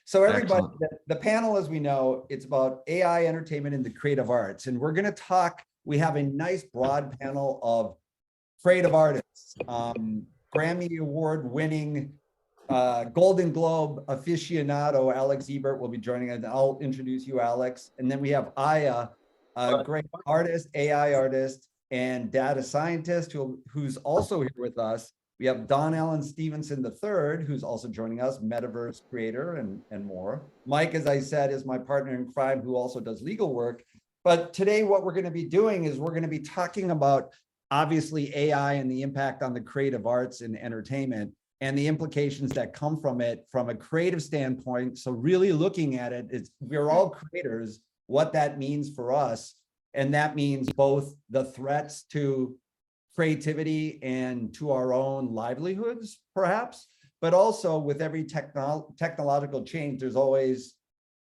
So everybody, Excellent. the panel, as we know, it's about AI entertainment in the creative arts. And we're going to talk, we have a nice broad panel of creative artists, Grammy Award winning, Golden Globe aficionado, Alex Ebert will be joining us. I'll introduce you, Alex. And then we have Aya, a great artist, AI artist, and data scientist who's also here with us. We have Don Allen Stevensen III, who's also joining us, metaverse creator and more. Mike, as I said, is my partner in crime who also does legal work. But today what we're going to be doing is we're going to be talking about obviously AI and the impact on the creative arts and entertainment and the implications that come from it from a creative standpoint. So really looking at it, we're all creators, what that means for us. And that means both the threats to creativity and to our own livelihoods, perhaps, but also with every technological change, there's always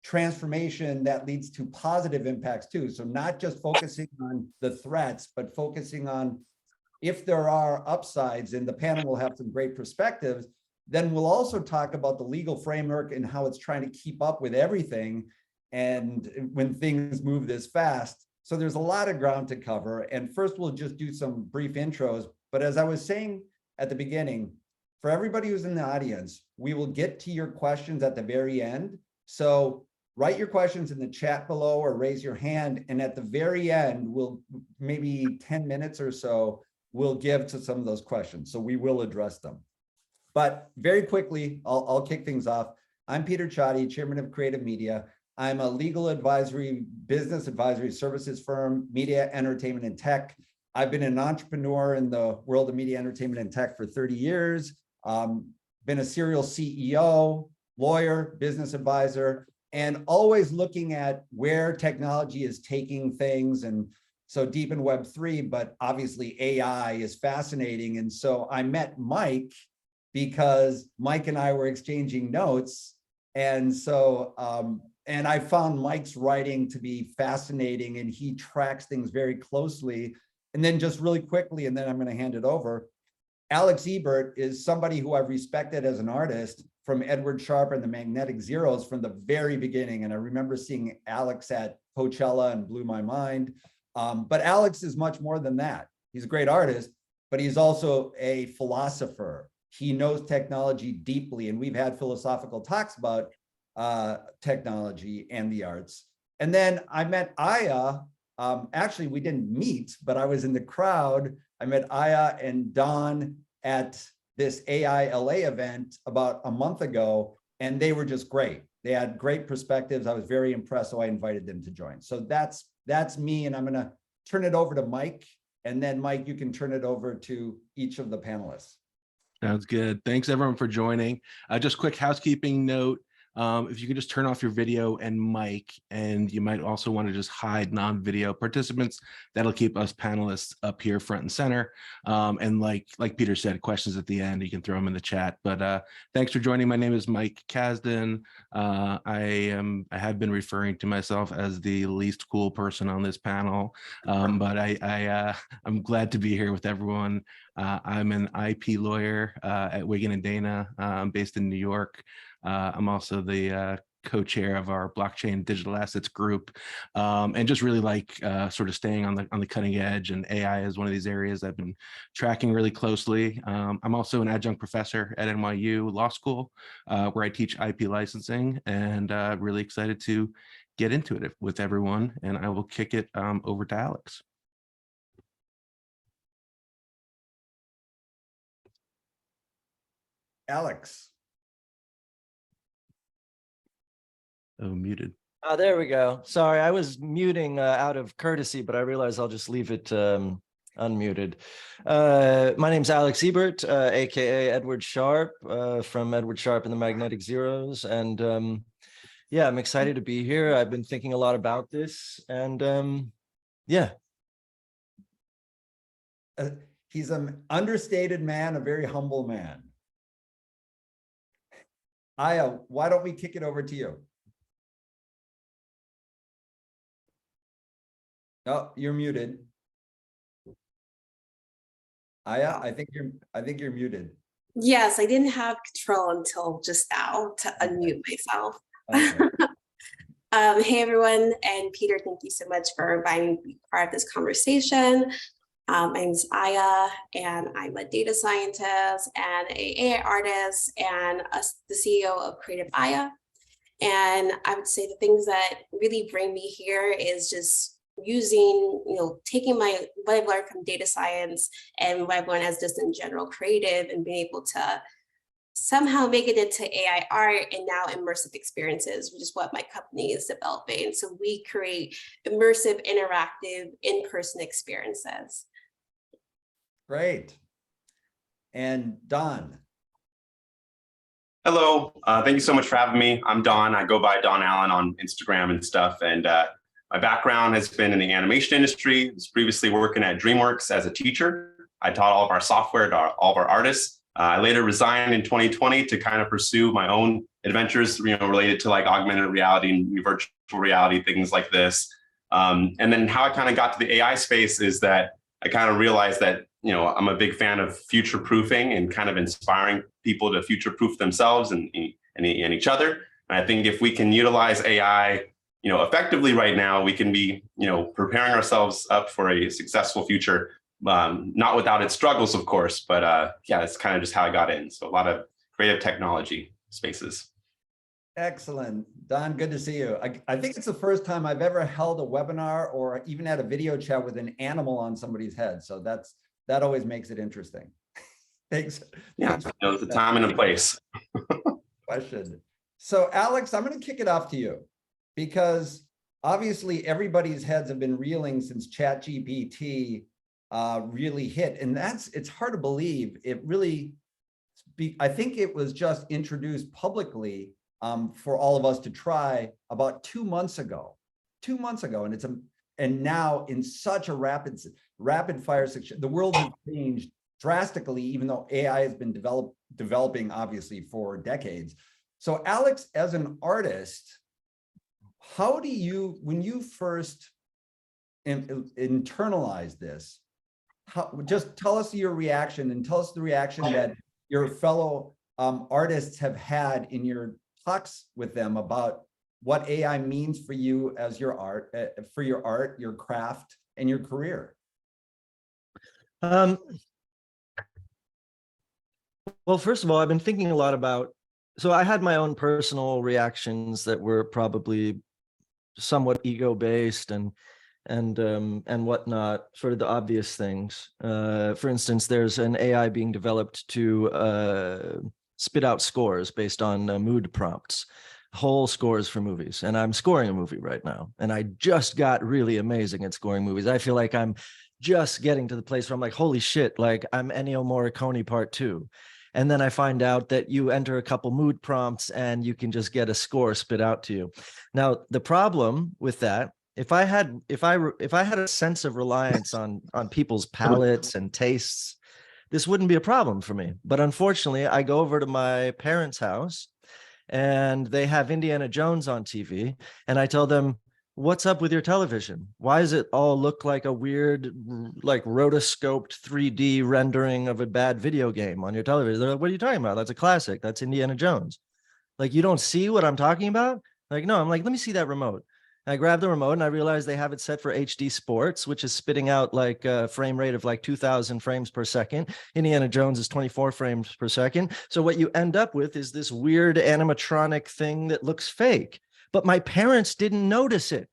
transformation that leads to positive impacts too. So not just focusing on the threats, but focusing on if there are upsides, and the panel will have some great perspectives. Then we'll also talk about the legal framework and how it's trying to keep up with everything and when things move this fast. So there's a lot of ground to cover. And first, we'll just do some brief intros. But as I was saying at the beginning, for everybody who's in the audience, we will get to your questions at the very end. So write your questions in the chat below or raise your hand. And at the very end, we'll maybe 10 minutes or so, we'll give to some of those questions. So we will address them. But very quickly, I'll kick things off. I'm Peter Csathy, chairman of Creative Media. I'm a legal advisory, business advisory services firm, media, entertainment, and tech. I've been an entrepreneur in the world of media, entertainment, and tech for 30 years. Been a serial CEO, lawyer, business advisor, and always looking at where technology is taking things. And so deep in Web3, but obviously AI is fascinating. And so I met Mike because Mike and I were exchanging notes. And so, and I found Mike's writing to be fascinating, and he tracks things very closely. And then just really quickly, and then I'm going to hand it over. Alex Ebert is somebody who I've respected as an artist from Edward Sharpe and the Magnetic Zeros from the very beginning. And I remember seeing Alex at Coachella and blew my mind. But Alex is much more than that. He's a great artist, but he's also a philosopher. He knows technology deeply, and we've had philosophical talks about technology and the arts. And then I met Aya. Actually, we didn't meet, but I was in the crowd. I met Aya and Don at this AI LA event about a month ago, and they were just great. They had great perspectives. I was very impressed, so I invited them to join. So that's me, and I'm going to turn it over to Mike. And then, Mike, you can turn it over to each of the panelists. Sounds good. Thanks, everyone, for joining. Just quick housekeeping note. If you could just turn off your video and mic, and you might also want to just hide non-video participants. That'll keep us panelists up here front and center. And like Peter said, questions at the end, you can throw them in the chat. But thanks for joining. My name is Mike Kasdan. I have been referring to myself as the least cool person on this panel, but I'm glad to be here with everyone. I'm an IP lawyer at Wigan and Dana. I'm based in New York. I'm also the co-chair of our blockchain digital assets group, and just really like sort of staying on the cutting edge. And AI is one of these areas I've been tracking really closely. I'm also an adjunct professor at NYU Law School, where I teach IP licensing, and really excited to get into it with everyone. And I will kick it over to Alex. Alex. Oh, muted. Oh, there we go. Sorry, I was muting out of courtesy, but I realized I'll just leave it unmuted. My name's Alex Ebert, aka Edward Sharpe, from Edward Sharpe and the Magnetic Zeros. And yeah, I'm excited to be here. I've been thinking a lot about this, and yeah. He's an understated man, a very humble man. Aya, why don't we kick it over to you? Oh, you're muted. Aya, I think you're muted. Yes, I didn't have control until just now to unmute myself. Okay. Hey everyone, and Peter, thank you so much for inviting me to be part of this conversation. My name is Aya, and I'm a data scientist and an AI artist and the CEO of Creative Aya. And I would say the things that really bring me here is just using, taking what I've learned from data science and what I've learned as just in general creative and being able to somehow make it into AI art and now immersive experiences, which is what my company is developing. So we create immersive, interactive, in-person experiences. Great. And Don. Hello, thank you so much for having me. I'm Don. I go by Don Allen on Instagram and stuff. And my background has been in the animation industry. I was previously working at DreamWorks as a teacher. I taught all of our software to all of our artists. I later resigned in 2020 to kind of pursue my own adventures, related to like augmented reality and virtual reality, things like this. And then how I kind of got to the AI space is that I kind of realized that, I'm a big fan of future proofing and kind of inspiring people to future proof themselves and each other. And I think if we can utilize AI, effectively right now, we can be, preparing ourselves up for a successful future. Not without its struggles, of course, but yeah, that's kind of just how I got in. So a lot of creative technology spaces. Excellent. Don, good to see you. I think it's the first time I've ever held a webinar or even had a video chat with an animal on somebody's head. So that always makes it interesting. Thanks. Yeah, the time and a place. Question. So Alex, I'm going to kick it off to you because obviously everybody's heads have been reeling since ChatGPT really hit. And it's hard to believe it really, I think it was just introduced publicly for all of us to try about 2 months ago. And now in such a rapid fire section, the world has changed drastically, even though AI has been developing obviously for decades. So Alex, as an artist, how do you, when you first internalize this, just tell us your reaction and tell us the reaction that your fellow artists have had in your talks with them about what AI means for you as your art, your craft, and your career. Well, first of all, I've been thinking a lot about, so I had my own personal reactions that were probably somewhat ego-based and whatnot, sort of the obvious things. For instance, there's an AI being developed to spit out scores based on mood prompts, whole scores for movies. And I'm scoring a movie right now. And I just got really amazing at scoring movies. I feel like I'm just getting to the place where I'm like, holy shit, like I'm Ennio Morricone Part 2. And then I find out that you enter a couple mood prompts and you can just get a score spit out to you. Now, the problem with that, if I had a sense of reliance on people's palates and tastes, this wouldn't be a problem for me. But unfortunately, I go over to my parents' house and they have Indiana Jones on TV. And I tell them, what's up with your television? Why does it all look like a weird, like rotoscoped 3D rendering of a bad video game on your television? They're like, what are you talking about? That's a classic. That's Indiana Jones. Like, you don't see what I'm talking about? Like, no, I'm like, let me see that remote. I grab the remote and I realize they have it set for HD Sports, which is spitting out like a frame rate of like 2000 frames per second. Indiana Jones is 24 frames per second. So what you end up with is this weird animatronic thing that looks fake. But my parents didn't notice it.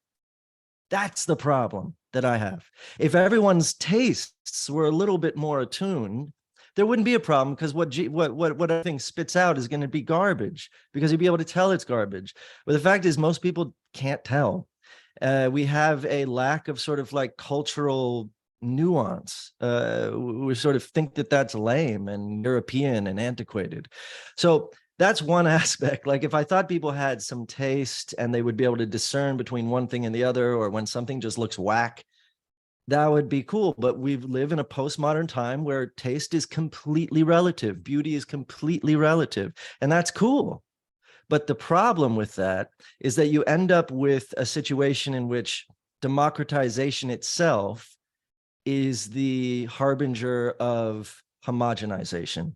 That's the problem that I have. If everyone's tastes were a little bit more attuned, there wouldn't be a problem, because what everything spits out is going to be garbage, because you'd be able to tell it's garbage. But the fact is, most people can't tell. We have a lack of sort of like cultural nuance. We sort of think that that's lame and European and antiquated. So that's one aspect. Like, if I thought people had some taste and they would be able to discern between one thing and the other, or when something just looks whack, that would be cool. But we live in a postmodern time where taste is completely relative. Beauty is completely relative. And that's cool. But the problem with that is that you end up with a situation in which democratization itself is the harbinger of homogenization.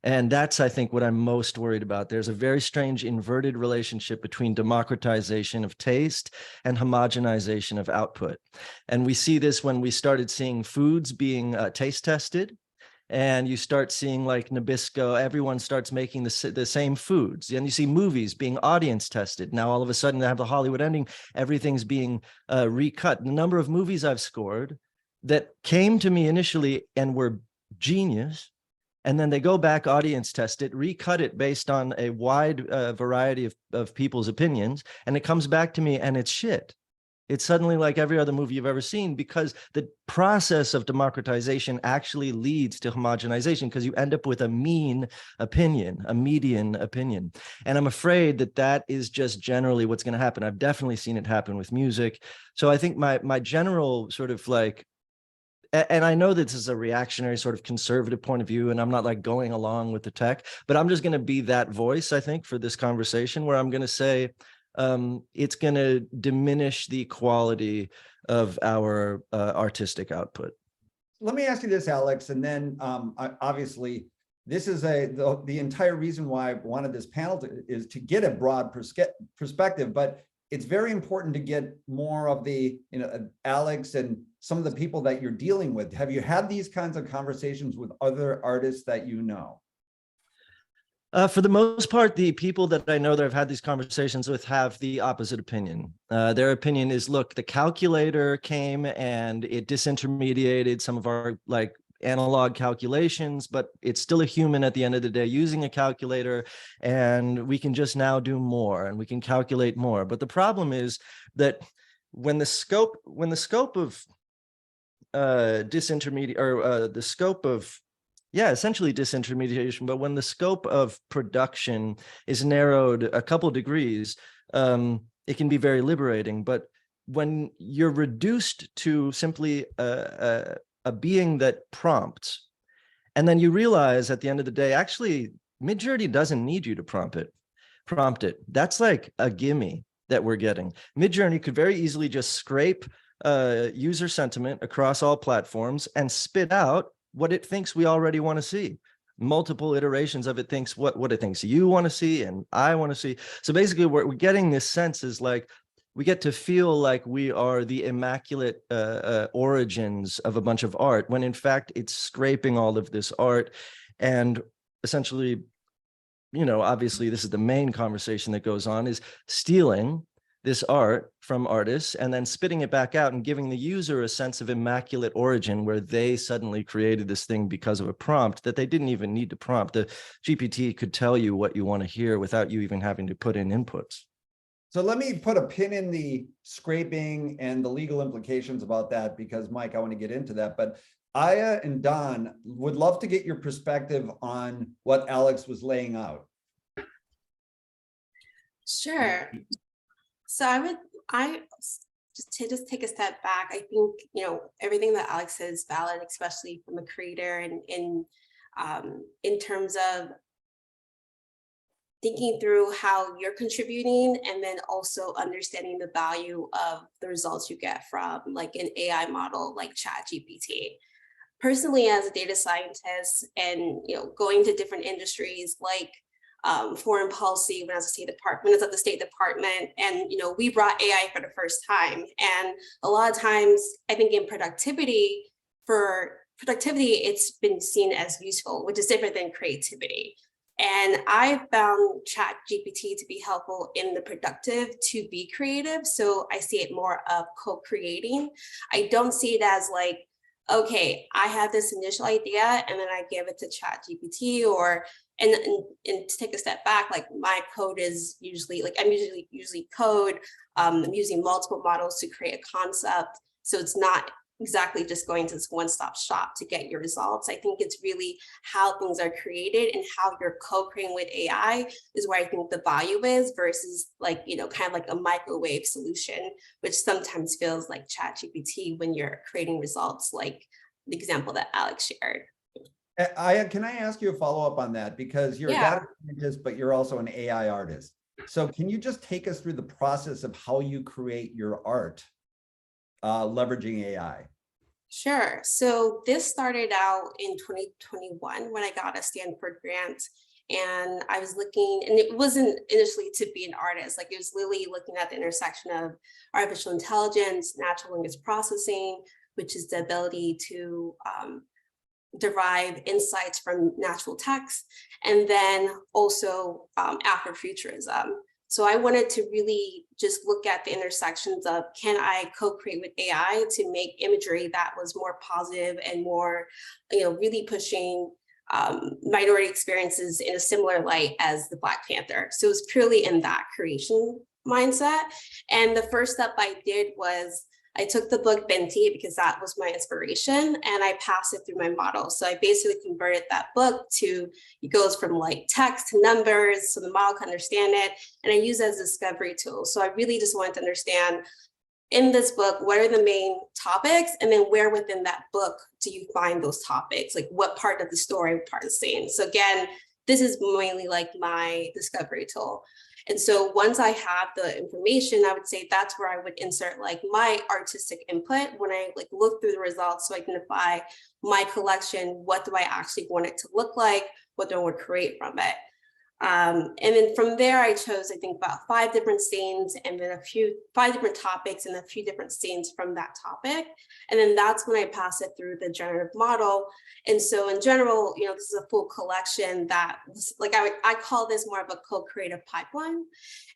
And that's, I think, what I'm most worried about. There's a very strange inverted relationship between democratization of taste and homogenization of output. And we see this when we started seeing foods being taste tested. And you start seeing like Nabisco, everyone starts making the same foods. And you see movies being audience tested. Now, all of a sudden, they have the Hollywood ending. Everything's being recut. The number of movies I've scored that came to me initially and were genius, and then they go back, audience test it, recut it based on a wide variety of people's opinions, and it comes back to me and it's shit. It's suddenly like every other movie you've ever seen, because the process of democratization actually leads to homogenization, because you end up with a mean opinion, a median opinion. And I'm afraid that that is just generally what's going to happen. I've definitely seen it happen with music. So I think my general sort of like, and I know this is a reactionary sort of conservative point of view, and I'm not like going along with the tech, but I'm just going to be that voice, I think, for this conversation, where I'm going to say it's going to diminish the quality of our artistic output. Let me ask you this, Alex, and then obviously this is the entire reason why I wanted this panel is to get a broad perspective, but it's very important to get more of the, Alex and some of the people that you're dealing with. Have you had these kinds of conversations with other artists that you know? For the most part, the people that I know that I've had these conversations with have the opposite opinion. Their opinion is, look, the calculator came and it disintermediated some of our like analog calculations, but it's still a human at the end of the day using a calculator, and we can just now do more and we can calculate more. But the problem is that when the scope of disintermediate, or the scope of essentially disintermediation, but when the scope of production is narrowed a couple degrees, it can be very liberating. But when you're reduced to simply a being that prompts, and then you realize at the end of the day, actually, Midjourney doesn't need you to prompt it. That's like a gimme that we're getting. Midjourney could very easily just scrape user sentiment across all platforms and spit out what it thinks we already want to see. Multiple iterations of it thinks what it thinks you want to see and I want to see. So basically, what we're getting this sense is like we get to feel like we are the immaculate origins of a bunch of art, when in fact it's scraping all of this art and essentially, obviously this is the main conversation that goes on, is stealing this art from artists and then spitting it back out and giving the user a sense of immaculate origin, where they suddenly created this thing because of a prompt that they didn't even need to prompt. The GPT could tell you what you want to hear without you even having to put in inputs. So let me put a pin in the scraping and the legal implications about that, because Mike, I want to get into that. But Aya and Don, would love to get your perspective on what Alex was laying out. Sure. So I just take a step back. I think, everything that Alex says is valid, especially from a creator, and in terms of thinking through how you're contributing, and then also understanding the value of the results you get from like an AI model like ChatGPT. Personally, as a data scientist, and going to different industries like foreign policy, when I was at the State Department, and we brought AI for the first time. And a lot of times, I think in productivity, it's been seen as useful, which is different than creativity. And I found ChatGPT to be helpful in the productive to be creative. So I see it more of co-creating. I don't see it as like, okay, I have this initial idea and then I give it to ChatGPT, and to take a step back, like my code is usually like, I'm usually code, I'm using multiple models to create a concept. So it's not exactly just going to this one-stop shop to get your results. I think it's really how things are created and how you're co-creating with AI is where I think the value is, versus like, kind of like a microwave solution, which sometimes feels like ChatGPT when you're creating results, like the example that Alex shared. Can I ask you a follow-up on that? Because you're a data scientist, but you're also an AI artist. So can you just take us through the process of how you create your art leveraging AI? Sure. So this started out in 2021 when I got a Stanford grant. And I was looking, and it wasn't initially to be an artist, like it was literally looking at the intersection of artificial intelligence, natural language processing, which is the ability to derive insights from natural text, and then also Afrofuturism. So I wanted to really just look at the intersections of, can I co-create with AI to make imagery that was more positive and more, really pushing minority experiences in a similar light as the Black Panther. So it was purely in that creation mindset. And the first step I did was I took the book Binti because that was my inspiration, and I passed it through my model. So I basically converted that book to, it goes from like text to numbers so the model can understand it. And I use it as a discovery tool. So I really just wanted to understand in this book, what are the main topics? And then where within that book do you find those topics? Like what part of the story, what part of the scene? So again, this is mainly like my discovery tool. And so once I have the information, I would say that's where I would insert like my artistic input when I like look through the results to identify my collection, what do I actually want it to look like? What do I want to create from it? And then from there, I chose, I think, about 5 different scenes and then 5 different topics and a few different scenes from that topic. And then that's when I pass it through the generative model. And so in general, this is a full collection that like I call this more of a co-creative pipeline.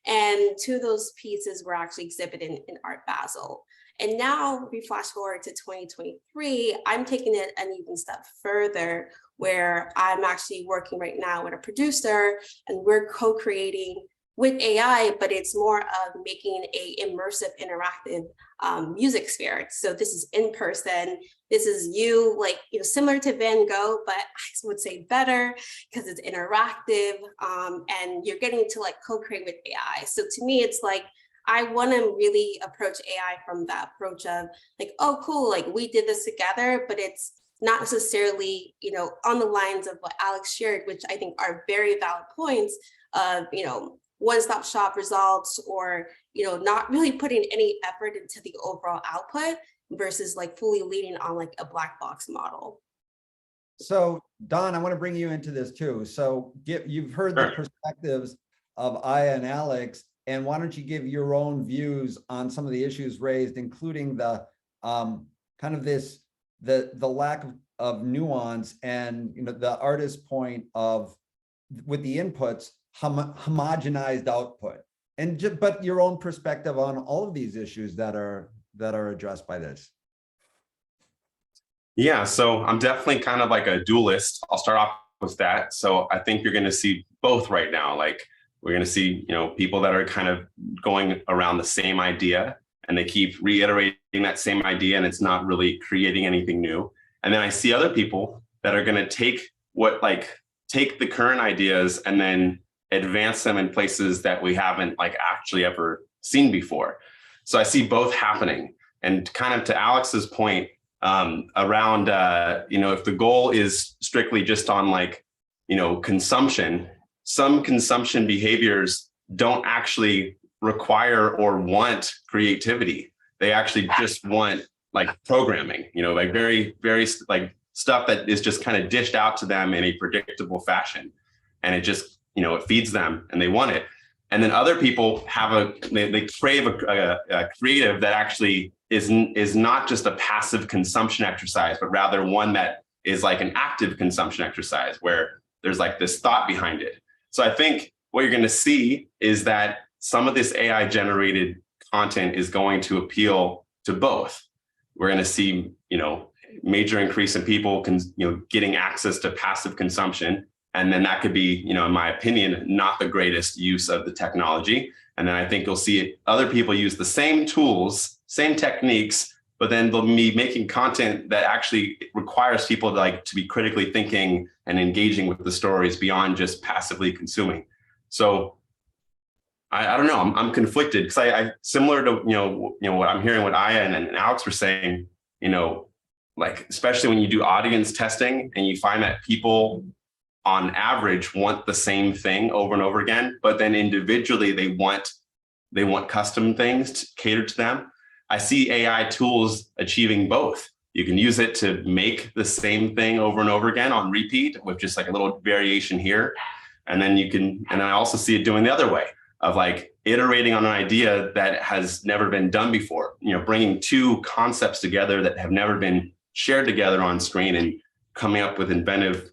And 2 of those pieces were actually exhibited in Art Basel. And now we flash forward to 2023, I'm taking it an even step further, where I'm actually working right now with a producer and we're co-creating with AI, but it's more of making a immersive, interactive music experience. So this is in person. This is you, like, similar to Van Gogh, but I would say better because it's interactive and you're getting to like co-create with AI. So to me, it's like, I want to really approach AI from that approach of like, oh, cool, like we did this together, but it's not necessarily, on the lines of what Alex shared, which I think are very valid points of, one-stop shop results or, not really putting any effort into the overall output versus like fully leaning on like a black box model. So Don, I want to bring you into this too. So you've heard the perspectives of Aya and Alex, and why don't you give your own views on some of the issues raised, including the kind of this, the lack of nuance and the artist's point of with the inputs, homogenized output, and but your own perspective on all of these issues that are addressed by this. Yeah, so I'm definitely kind of like a dualist. I'll start off with that. So I think you're going to see both right now. Like we're going to see, people that are kind of going around the same idea and they keep reiterating that same idea and it's not really creating anything new. And then I see other people that are going to take the current ideas and then advance them in places that we haven't like actually ever seen before. So I see both happening. And kind of to Alex's point around, if the goal is strictly just on like, consumption, some consumption behaviors don't actually require or want creativity. They actually just want like programming, like very, very like stuff that is just kind of dished out to them in a predictable fashion. And it just, it feeds them and they want it. And then other people have they crave a creative that actually is not just a passive consumption exercise, but rather one that is like an active consumption exercise where there's like this thought behind it. So I think what you're going to see is that some of this AI generated content is going to appeal to both. We're going to see, major increase in people getting access to passive consumption. And then that could be, in my opinion, not the greatest use of the technology. And then I think you'll see other people use the same tools, same techniques, but then they'll be making content that actually requires people to be critically thinking and engaging with the stories beyond just passively consuming. So I don't know, I'm conflicted because I similar to, what I'm hearing what Aya and Alex were saying, like, especially when you do audience testing and you find that people on average want the same thing over and over again, but then individually they want custom things to cater to them. I see AI tools achieving both. You can use it to make the same thing over and over again on repeat with just like a little variation here. And then you can, and I also see it doing the other way of like iterating on an idea that has never been done before, bringing two concepts together that have never been shared together on screen and coming up with inventive.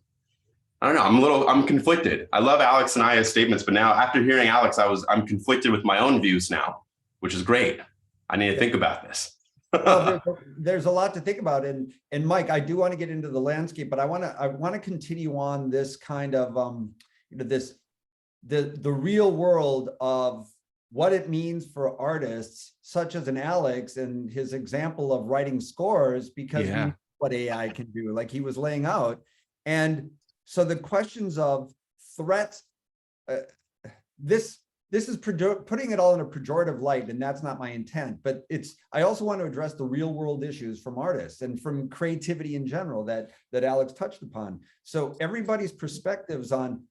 I don't know. I'm conflicted. I love Alex and Aya's statements, but now after hearing Alex, I'm conflicted with my own views now, which is great. I need to think about this. Well, there's a lot to think about, and Mike, I do want to get into the landscape, but I want to continue on this kind of the real world of what it means for artists such as an Alex and his example of writing scores, because we know what AI can do, like he was laying out. And so the questions of threats, this is putting it all in a pejorative light, and that's not my intent, but I also want to address the real world issues from artists and from creativity in general that Alex touched upon. So everybody's perspectives on,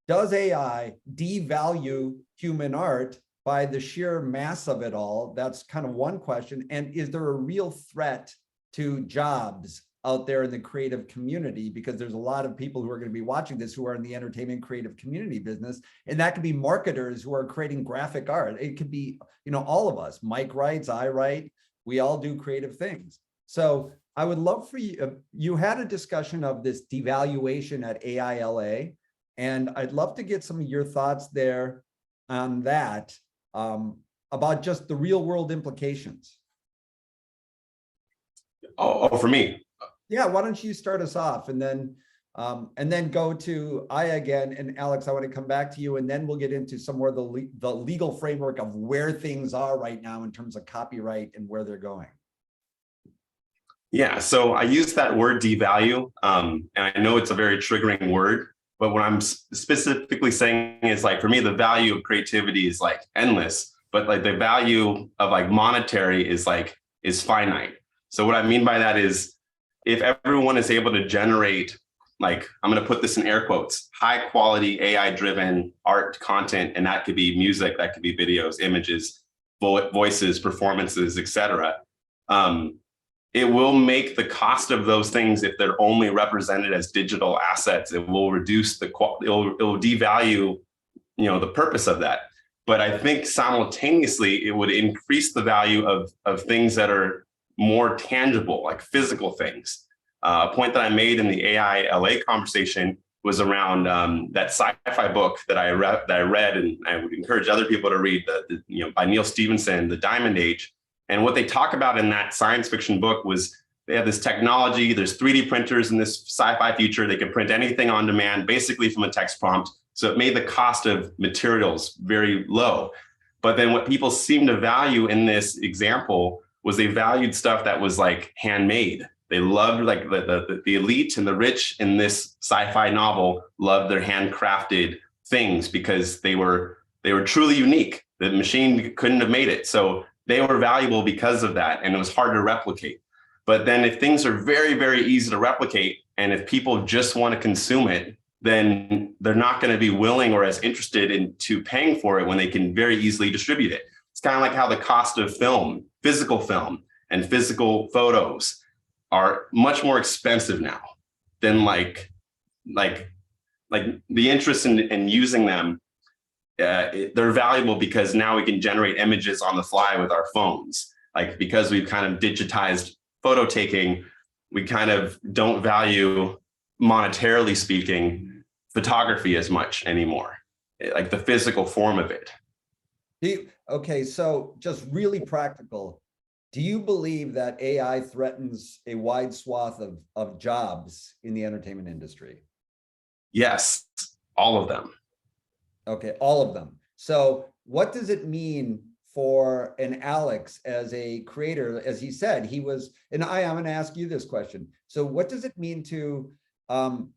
does AI devalue human art by the sheer mass of it all? That's kind of one question. And is there a real threat to jobs out there in the creative community? Because there's a lot of people who are going to be watching this who are in the entertainment creative community business, and that could be marketers who are creating graphic art. It could be, all of us. Mike writes, I write, we all do creative things. So I would love for you, you had a discussion of this devaluation at AILA, and I'd love to get some of your thoughts there on that, about just the real world implications. Oh, for me. Yeah, why don't you start us off, and then go to Aya again, and Alex, I want to come back to you, and then we'll get into some more of the legal framework of where things are right now in terms of copyright and where they're going. Yeah, so I use that word devalue, and I know it's a very triggering word, but what I'm specifically saying is, like, for me, the value of creativity is like endless, but like the value of like monetary is finite. So what I mean by that is, if everyone is able to generate, like, I'm going to put this in air quotes, high quality AI driven art content, and that could be music, that could be videos, images, voices, performances, etc. It will make the cost of those things, if they're only represented as digital assets, it will reduce it will devalue, the purpose of that. But I think simultaneously it would increase the value of things that are more tangible, like physical things. A point that I made in the AILA conversation was around that sci-fi book that I read, and I would encourage other people to read, by Neil Stevenson, The Diamond Age. And what they talk about in that science fiction book was they have this technology, there's 3D printers in this sci-fi future, they can print anything on demand, basically from a text prompt. So it made the cost of materials very low. But then what people seem to value in this example was they valued stuff that was like handmade. They loved, like, the elite and the rich in this sci-fi novel loved their handcrafted things because they were truly unique. The machine couldn't have made it. So they were valuable because of that, and it was hard to replicate. But then if things are very, very easy to replicate, and if people just want to consume it, then they're not going to be willing or as interested into paying for it when they can very easily distribute it. It's kind of like how the cost of film, physical film and physical photos are much more expensive now than like the interest in using them. They're valuable because now we can generate images on the fly with our phones. Like, because we've kind of digitized photo taking, we kind of don't value, monetarily speaking, photography as much anymore, like the physical form of it. Okay, so just really practical. Do you believe that AI threatens a wide swath of jobs in the entertainment industry? Yes, all of them. Okay, all of them. So what does it mean for an Alex as a creator? As he said, he was, and I'm going to ask you this question. So what does it mean to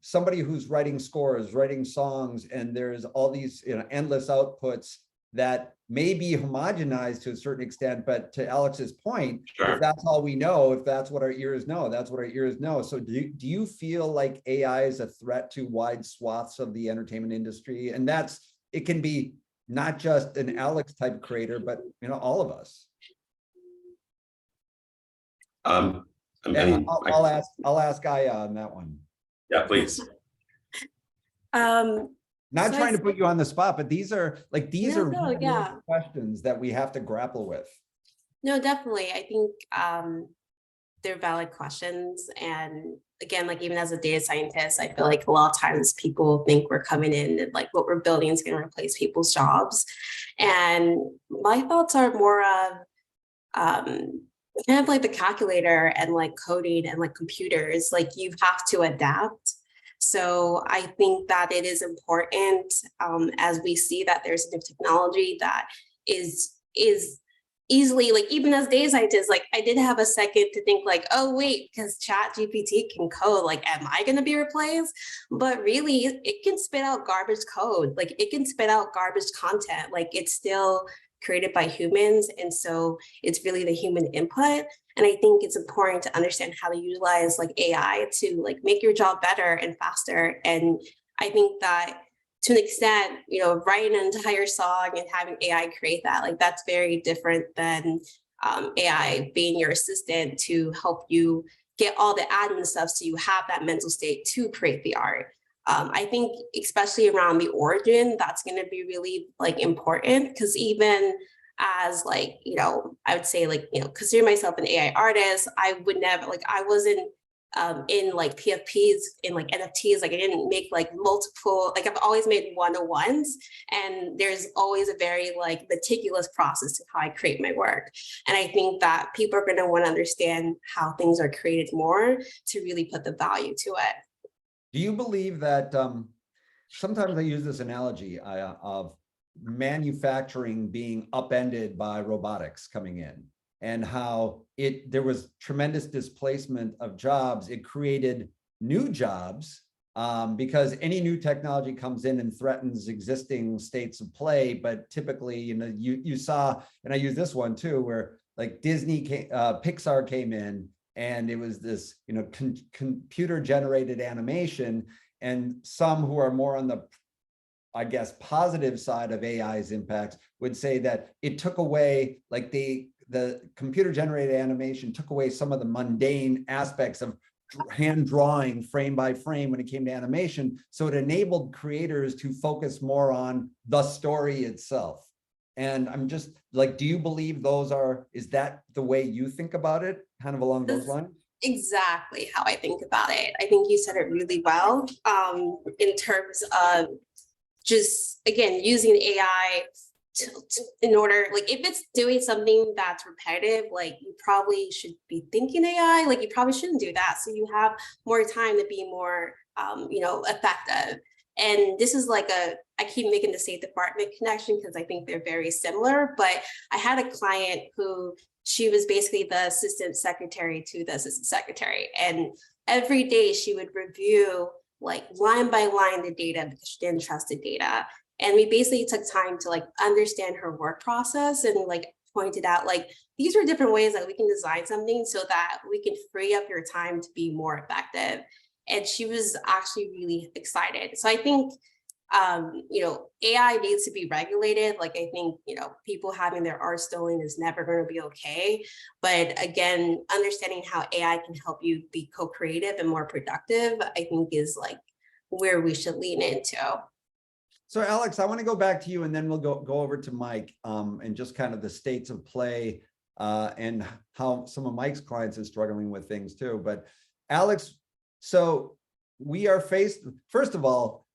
somebody who's writing scores, writing songs, and there's all these endless outputs that may be homogenized to a certain extent, but to Alex's point, Sure. If that's all we know, if that's what our ears know, that's what our ears know. So do you feel like AI is a threat to wide swaths of the entertainment industry? And it can be not just an Alex type creator, but all of us. I mean, I'll ask Aya on that one. yeah, please. Not So trying I to put you on the spot, but these are real yeah. questions that we have to grapple with. No, definitely. I think they're valid questions. And again, like even as a data scientist, I feel like a lot of times people think we're coming in and like what we're building is going to replace people's jobs. And my thoughts are more of kind of like the calculator and like coding and like computers, like you have to adapt. So I think that it is important as we see that there's new technology that is easily, like even as data scientists, like I did have a second to think like, oh wait, because Chat GPT can code, like am I going to be replaced? But really it can spit out garbage code, like it can spit out garbage content, like it's still created by humans. And so it's really the human input. And I think it's important to understand how to utilize like AI to like make your job better and faster. And I think that to an extent, you know, writing an entire song and having AI create that, like that's very different than AI being your assistant to help you get all the admin stuff so you have that mental state to create the art. I think especially around the origin, that's going to be really like important because even as like, you know, I would say like, you know, consider myself an AI artist, I would never, like I wasn't in like PFPs, in like NFTs, like I didn't make like multiple, like I've always made one-on-ones, and there's always a very like meticulous process to how I create my work. And I think that people are going to want to understand how things are created more to really put the value to it. Do you believe that sometimes I use this analogy of manufacturing being upended by robotics coming in, and how there was tremendous displacement of jobs. It created new jobs because any new technology comes in and threatens existing states of play. But typically, you know, you saw, and I use this one too, where like Pixar came in, and it was this, you know, computer generated animation, and some who are more on the, I guess, positive side of AI's impacts would say that it took away, like the computer generated animation took away some of the mundane aspects of hand drawing frame by frame when it came to animation. So it enabled creators to focus more on the story itself. And I'm just like, do you believe is that the way you think about it, kind of along those lines? Exactly how I think about it. I think you said it really well in terms of just, again, using AI in order, like if it's doing something that's repetitive, like you probably should be thinking AI, like you probably shouldn't do that. So you have more time to be more, you know, effective. And this is like I keep making the State Department connection because I think they're very similar, but I had a client who, she was basically the assistant secretary to the assistant secretary. And every day she would review like line by line the data because she didn't trust the data. And we basically took time to like understand her work process and like pointed out like, these are different ways that we can design something so that we can free up your time to be more effective. And she was actually really excited. So I think, you know, AI needs to be regulated. Like, I think, you know, people having their art stolen is never going to be okay. But again, understanding how AI can help you be co-creative and more productive, I think is like where we should lean into. So Alex, I want to go back to you, and then we'll go over to Mike and just kind of the states of play and how some of Mike's clients are struggling with things too. But Alex, so we are faced, first of all,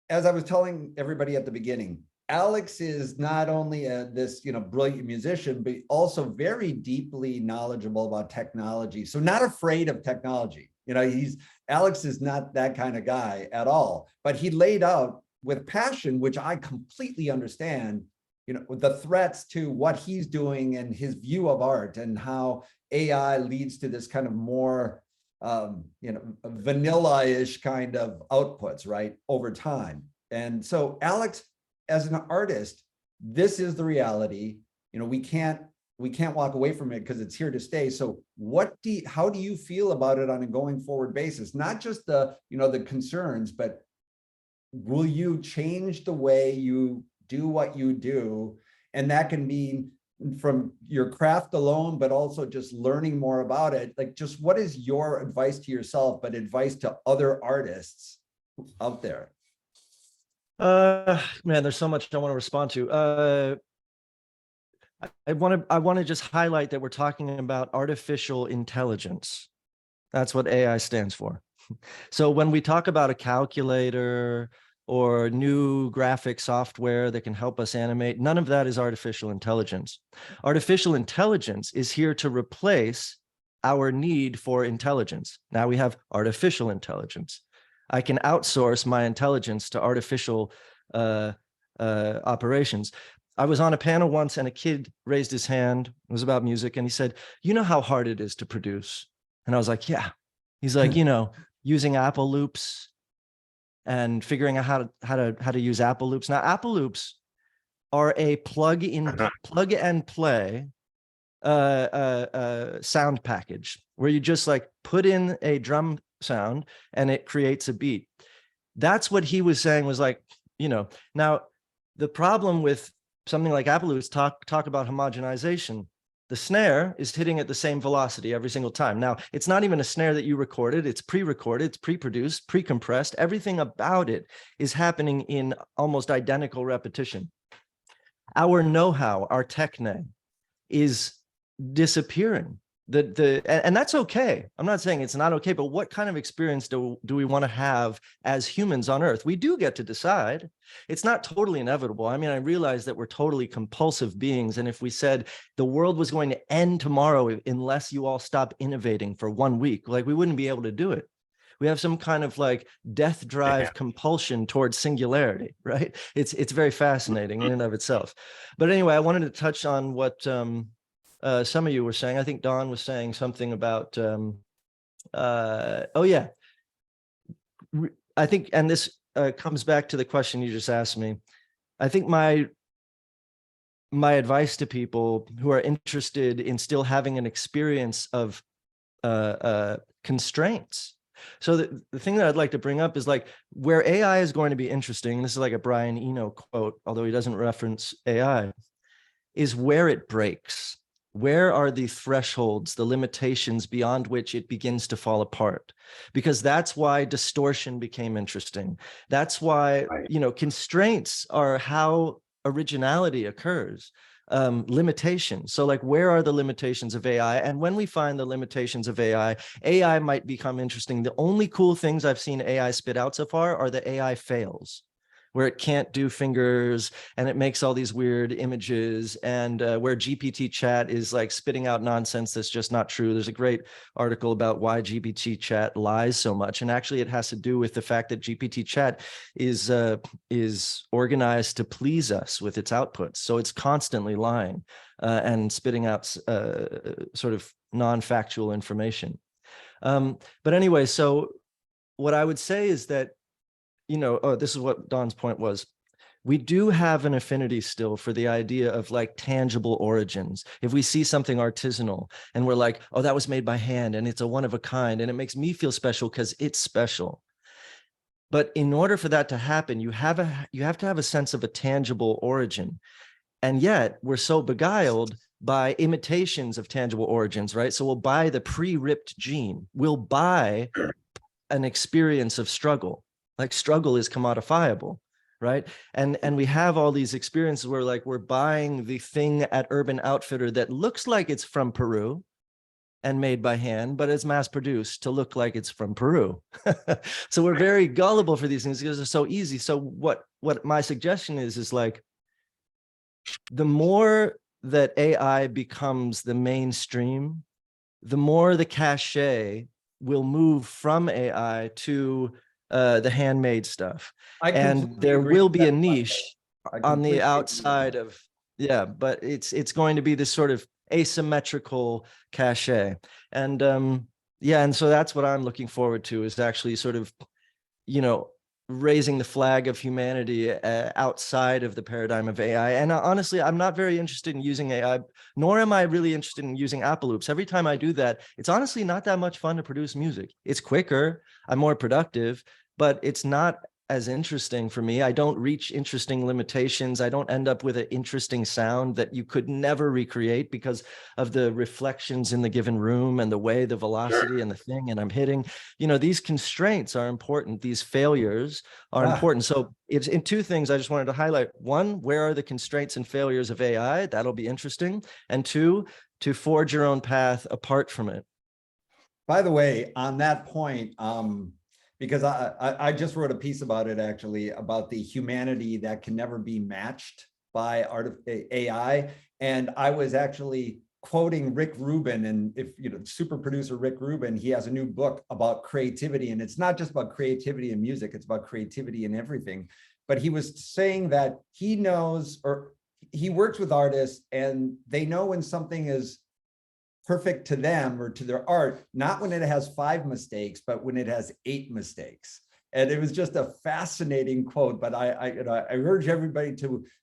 as I was telling everybody at the beginning, Alex is not only this, you know, brilliant musician, but also very deeply knowledgeable about technology. So not afraid of technology. You know, Alex is not that kind of guy at all, but he laid out with passion, which I completely understand, you know, the threats to what he's doing and his view of art and how AI leads to this kind of more, you know, vanilla-ish kind of outputs, right, over time. And so Alex, as an artist, this is the reality. You know, we can't walk away from it because it's here to stay. So how do you feel about it on a going forward basis? Not just the, you know, the concerns, but will you change the way you do what you do? And that can mean from your craft alone, but also just learning more about it, like just what is your advice to yourself, but advice to other artists out there? Man, there's so much I want to respond to. I want to just highlight that we're talking about artificial intelligence. That's what AI stands for. So when we talk about a calculator or new graphic software that can help us animate, none of that is artificial intelligence. Artificial intelligence is here to replace our need for intelligence. Now we have artificial intelligence. I can outsource my intelligence to artificial operations. I was on a panel once and a kid raised his hand. It was about music. And he said, you know how hard it is to produce? And I was like, yeah. He's like, you know, using Apple loops and figuring out how to use Apple loops. Now, Apple loops are a plug and play sound package where you just like put in a drum sound and it creates a beat. That's what he was saying was like, you know, now the problem with something like Apple loops talk about homogenization. The snare is hitting at the same velocity every single time. Now, it's not even a snare that you recorded. It's pre-recorded, it's pre-produced, pre-compressed. Everything about it is happening in almost identical repetition. Our know-how, our techne, is disappearing. And that's okay. I'm not saying it's not okay, but what kind of experience do we want to have as humans on Earth? We do get to decide. It's not totally inevitable. I mean, I realize that we're totally compulsive beings. And if we said the world was going to end tomorrow unless you all stop innovating for 1 week, like we wouldn't be able to do it. We have some kind of like death drive compulsion towards singularity, right? It's very fascinating in and of itself. But anyway, I wanted to touch on what some of you were saying. I think Don was saying something about, oh yeah, I think, and this comes back to the question you just asked me. I think my advice to people who are interested in still having an experience of constraints. So the thing that I'd like to bring up is like where AI is going to be interesting, this is like a Brian Eno quote, although he doesn't reference AI, is where it breaks. Where are the thresholds, the limitations beyond which it begins to fall apart? Because that's why distortion became interesting. That's why, you know, constraints are how originality occurs. Limitations. So like, where are the limitations of AI? And when we find the limitations of AI, AI might become interesting. The only cool things I've seen AI spit out so far are the AI fails, where it can't do fingers and it makes all these weird images, and where GPT chat is like spitting out nonsense that's just not true. There's a great article about why GPT chat lies so much. And actually it has to do with the fact that GPT chat is organized to please us with its outputs. So it's constantly lying and spitting out sort of non-factual information. But anyway, so what I would say is that, you know, this is what Don's point was. We do have an affinity still for the idea of like tangible origins. If we see something artisanal and we're like, oh, that was made by hand and it's a one of a kind and it makes me feel special because it's special. But in order for that to happen, you have to have a sense of a tangible origin. And yet we're so beguiled by imitations of tangible origins, right? So we'll buy the pre-ripped gene. We'll buy an experience of struggle. Like struggle is commodifiable, right? And we have all these experiences where like we're buying the thing at Urban Outfitter that looks like it's from Peru and made by hand, but it's mass produced to look like it's from Peru. So we're very gullible for these things because they're so easy. So what my suggestion is like, the more that AI becomes the mainstream, the more the cachet will move from AI to the handmade stuff. And there will be a niche on the outside of, yeah, but it's going to be this sort of asymmetrical cachet. And yeah, and so that's what I'm looking forward to, is actually sort of, you know, raising the flag of humanity outside of the paradigm of AI. And honestly, I'm not very interested in using AI, nor am I really interested in using Apple loops. Every time I do that, it's honestly not that much fun to produce music. It's quicker, I'm more productive, but it's not as interesting for me. I don't reach interesting limitations. I don't end up with an interesting sound that you could never recreate because of the reflections in the given room and the way the velocity and the thing, and I'm hitting, these constraints are important. These failures are important. So it's in two things I just wanted to highlight. One, where are the constraints and failures of AI? That'll be interesting. And two, to forge your own path apart from it. By the way, on that point, because I just wrote a piece about it actually, about the humanity that can never be matched by AI. And I was actually quoting Rick Rubin, and if super producer Rick Rubin, he has a new book about creativity, and it's not just about creativity in music, it's about creativity in everything. But he was saying that he knows, or he works with artists, and they know when something is perfect to them or to their art, not when it has 5 mistakes, but when it has 8 mistakes. And it was just a fascinating quote. But I urge everybody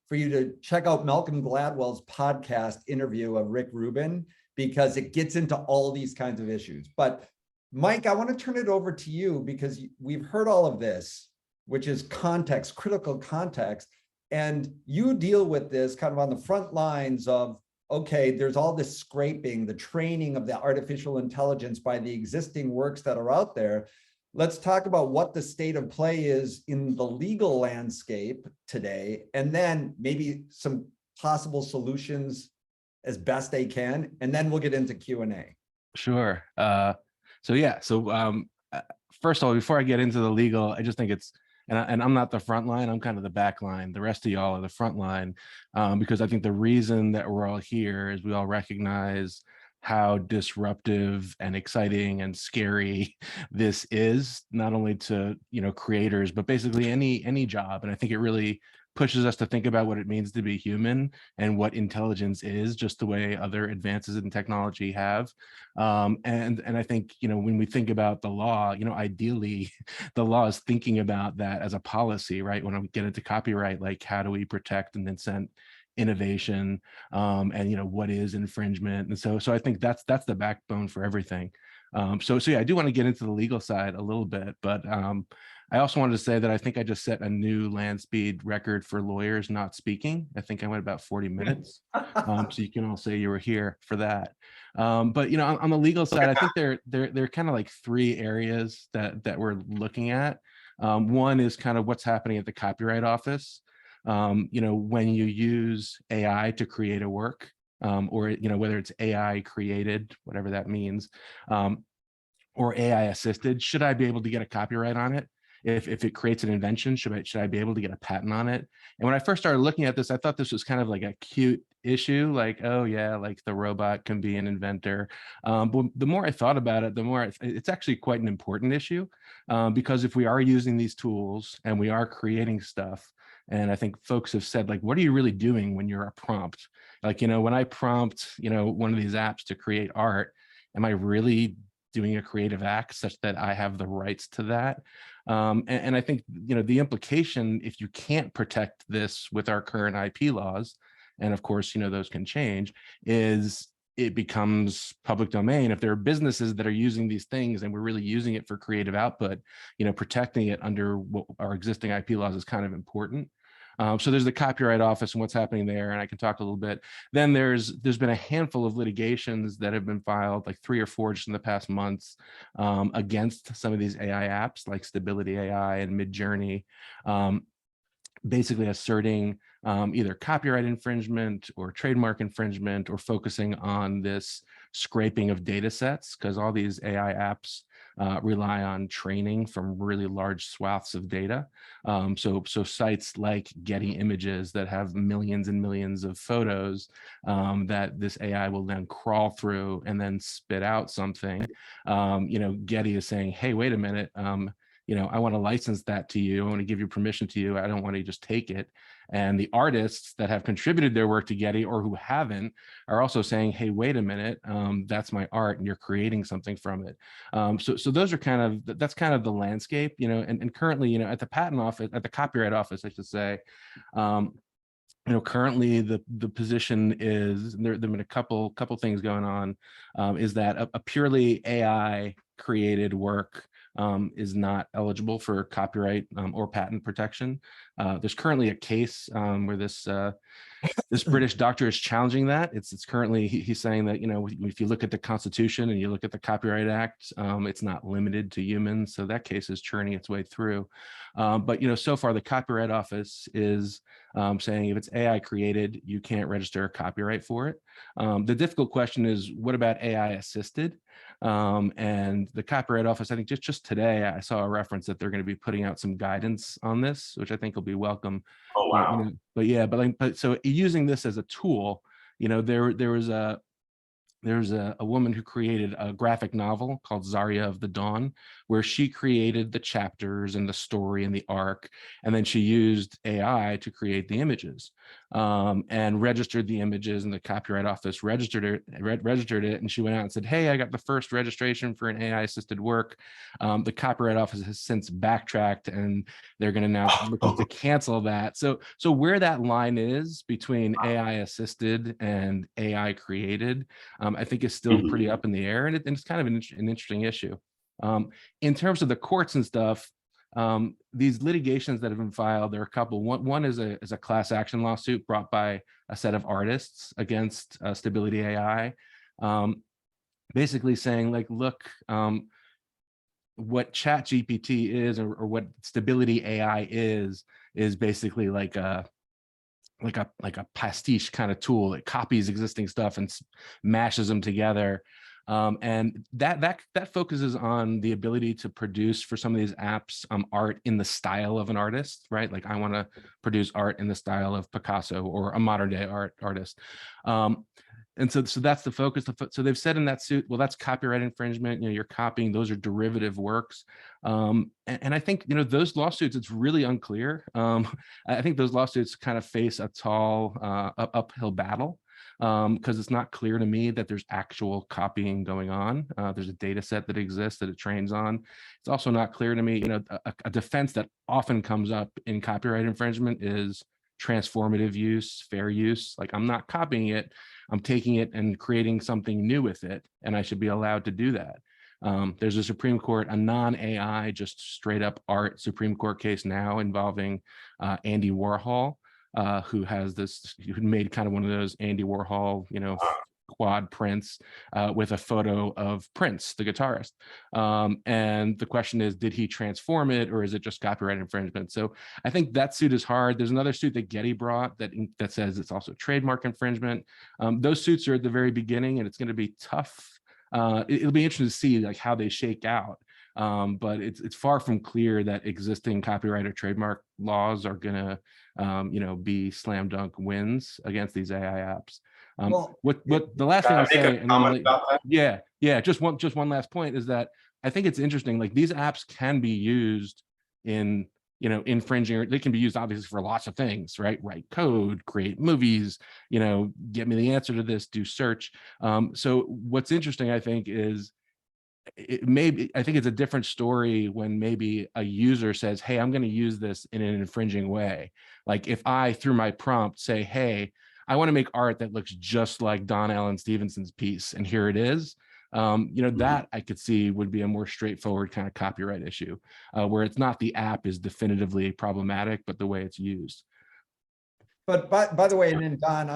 for you to check out Malcolm Gladwell's podcast interview of Rick Rubin, because it gets into all these kinds of issues. But Mike, I want to turn it over to you, because we've heard all of this, which is context, critical context, and you deal with this kind of on the front lines of, okay, there's all this scraping, the training of the artificial intelligence by the existing works that are out there. Let's talk about what the state of play is in the legal landscape today, and then maybe some possible solutions as best they can, and then we'll get into Q&A. Sure. First of all, before I get into the legal, I just think it's, and I'm not the front line, I'm kind of the back line. The rest of y'all are the front line, because I think the reason that we're all here is we all recognize how disruptive and exciting and scary this is, not only to creators, but basically any job. And I think it really pushes us to think about what it means to be human and what intelligence is, just the way other advances in technology have. And I think, when we think about the law, ideally the law is thinking about that as a policy, right? When we get into copyright, like how do we protect and incent innovation, and what is infringement? And so I think that's the backbone for everything. So yeah, I do want to get into the legal side a little bit, but I also wanted to say that I think I just set a new land speed record for lawyers not speaking. I think I went about 40 minutes. So you can all say you were here for that. But on the legal side, I think they're kind of like 3 areas that we're looking at. One is kind of what's happening at the Copyright Office. When you use AI to create a work, or whether it's AI created, whatever that means, or AI assisted, should I be able to get a copyright on it? If it creates an invention, should I be able to get a patent on it? And when I first started looking at this, I thought this was kind of like a cute issue, like, oh yeah, like the robot can be an inventor. But the more I thought about it, the more it's actually quite an important issue, because if we are using these tools and we are creating stuff, and I think folks have said, like, what are you really doing when you're a prompt? Like, when I prompt, one of these apps to create art, am I really doing a creative act such that I have the rights to that? And I think, the implication, if you can't protect this with our current IP laws, and of course, those can change, is it becomes public domain. If there are businesses that are using these things and we're really using it for creative output, protecting it under what our existing IP laws is kind of important. So there's the Copyright Office and what's happening there, and I can talk a little bit. Then there's been a handful of litigations that have been filed, like 3 or 4 just in the past months, against some of these AI apps like Stability AI and Midjourney, basically asserting either copyright infringement or trademark infringement, or focusing on this scraping of data sets, because all these AI apps rely on training from really large swaths of data. So sites like Getty Images that have millions and millions of photos, that this AI will then crawl through and then spit out something. Getty is saying, hey, wait a minute, I want to license that to you. I want to give you permission to you. I don't want to just take it. And the artists that have contributed their work to Getty, or who haven't, are also saying, hey, wait a minute, that's my art and you're creating something from it. So those are that's kind of the landscape, and currently, at the patent office, at the Copyright Office, I should say, currently the position is, there've been a couple things going on, is that a purely AI created work is not eligible for copyright or patent protection. There's currently a case where this British doctor is challenging that. It's currently, he's saying that, if you look at the Constitution and you look at the Copyright Act, it's not limited to humans. So that case is churning its way through. But, so far the Copyright Office is saying if it's AI created, you can't register a copyright for it. The difficult question is, what about AI assisted? And the Copyright Office, I think just today, I saw a reference that they're going to be putting out some guidance on this, which I think will be welcome. Oh, wow. But so using this as a tool, there's a woman who created a graphic novel called Zarya of the Dawn, where she created the chapters and the story and the arc, and then she used AI to create the images and registered the images, and the Copyright Office registered it, and she went out and said, hey, I got the first registration for an AI assisted work. The Copyright Office has since backtracked, and they're going to now look to cancel that. So where that line is between AI assisted and AI created, I think is still pretty up in the air, and it's kind of an interesting issue. In terms of the courts and stuff, these litigations that have been filed, there are a couple. One is a class action lawsuit brought by a set of artists against Stability AI, basically saying, like, look, what ChatGPT is, or what Stability AI is basically like a pastiche kind of tool. It copies existing stuff and mashes them together. And that focuses on the ability to produce for some of these apps art in the style of an artist, right? Like, I want to produce art in the style of Picasso or a modern day artist. And so that's the focus. So they've said in that suit, well, that's copyright infringement. You're copying; those are derivative works. And I think those lawsuits, it's really unclear. I think those lawsuits kind of face a tall uphill battle, because it's not clear to me that there's actual copying going on. There's a data set that exists that it trains on. It's also not clear to me, a defense that often comes up in copyright infringement is transformative use, fair use. Like, I'm not copying it, I'm taking it and creating something new with it, and I should be allowed to do that. There's a Supreme Court, a non-AI, just straight up art Supreme Court case now involving Andy Warhol, who made kind of one of those Andy Warhol, quad prints with a photo of Prince, the guitarist. And the question is, did he transform it, or is it just copyright infringement? So I think that suit is hard. There's another suit that Getty brought that says it's also trademark infringement. Those suits are at the very beginning, and it's going to be tough. It'll be interesting to see like how they shake out. But it's far from clear that existing copyright or trademark laws are going to, be slam dunk wins against these AI apps. What the last thing I'll say, just one last point is that I think it's interesting. Like, these apps can be used in infringing, or they can be used obviously for lots of things, right? Write code, create movies, get me the answer to this, do search. So what's interesting, I think, is I think it's a different story when maybe a user says, hey, I'm going to use this in an infringing way. Like, if I, through my prompt, say, hey, I want to make art that looks just like Don Allen Stevenson's piece, and here it is. That I could see would be a more straightforward kind of copyright issue, where it's not the app is definitively problematic, but the way it's used. But by the way, and then Don,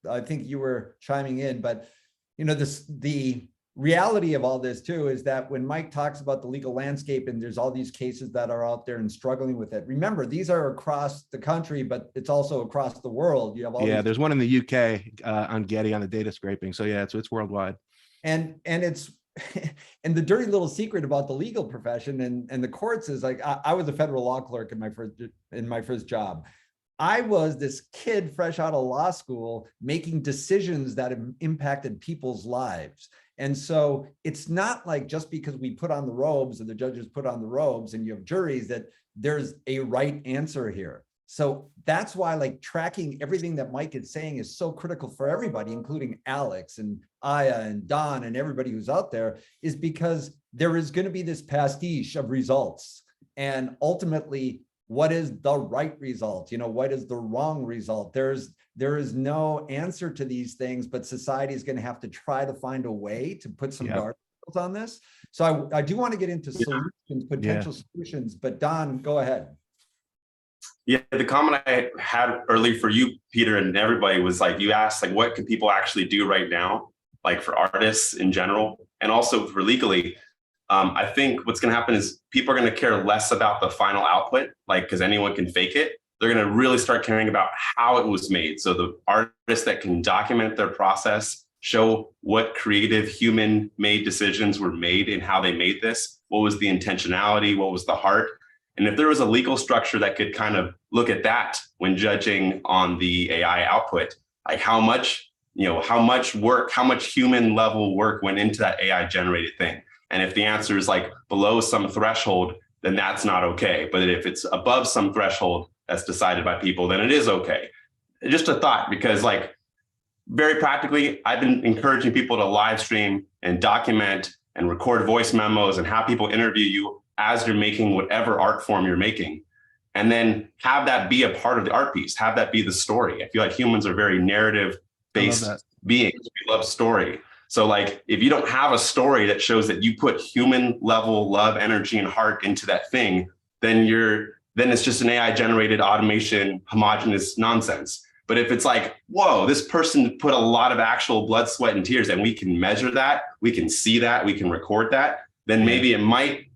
I think you were chiming in, but the reality of all this too is that when Mike talks about the legal landscape and there's all these cases that are out there and struggling with it, remember, these are across the country, but it's also across the world. You have all there's one in the UK on Getty on the data scraping. So yeah, it's worldwide. And it's and the dirty little secret about the legal profession and the courts is, like, I was a federal law clerk in my first job. I was this kid fresh out of law school making decisions that impacted people's lives. And so it's not like just because we put on the robes, or the judges put on the robes, and you have juries, that there's a right answer here. So that's why, like, tracking everything that Mike is saying is so critical for everybody, including Alex and Aya and Don and everybody who's out there, is because there is going to be this pastiche of results. And ultimately, what is the right result? What is the wrong result? There is no answer to these things, but society is going to have to try to find a way to put some guard details on this. So I do want to get into solutions, potential solutions, but Don, go ahead. Yeah, the comment I had early for you, Peter, and everybody was like, you asked like, what can people actually do right now, like for artists in general, and also for legally. I think what's going to happen is people are going to care less about the final output, like because anyone can fake it. They're going to really start caring about how it was made. So the artists that can document their process, show what creative human-made decisions were made and how they made this, what was the intentionality, what was the heart. And if there was a legal structure that could kind of look at that when judging on the AI output, like how much work, how much human level work went into that AI generated thing. And if the answer is like below some threshold, then that's not okay. But if it's above some threshold that's decided by people, then it is okay. Just a thought, because like very practically, I've been encouraging people to live stream and document and record voice memos and have people interview you as you're making whatever art form you're making. And then have that be a part of the art piece, have that be the story. I feel like humans are very narrative-based beings. We love story. So like, if you don't have a story that shows that you put human level love, energy, and heart into that thing, then it's just an AI generated automation, homogenous nonsense. But if it's like, whoa, this person put a lot of actual blood, sweat, and tears, and we can measure that, we can see that, we can record that, then maybe it might,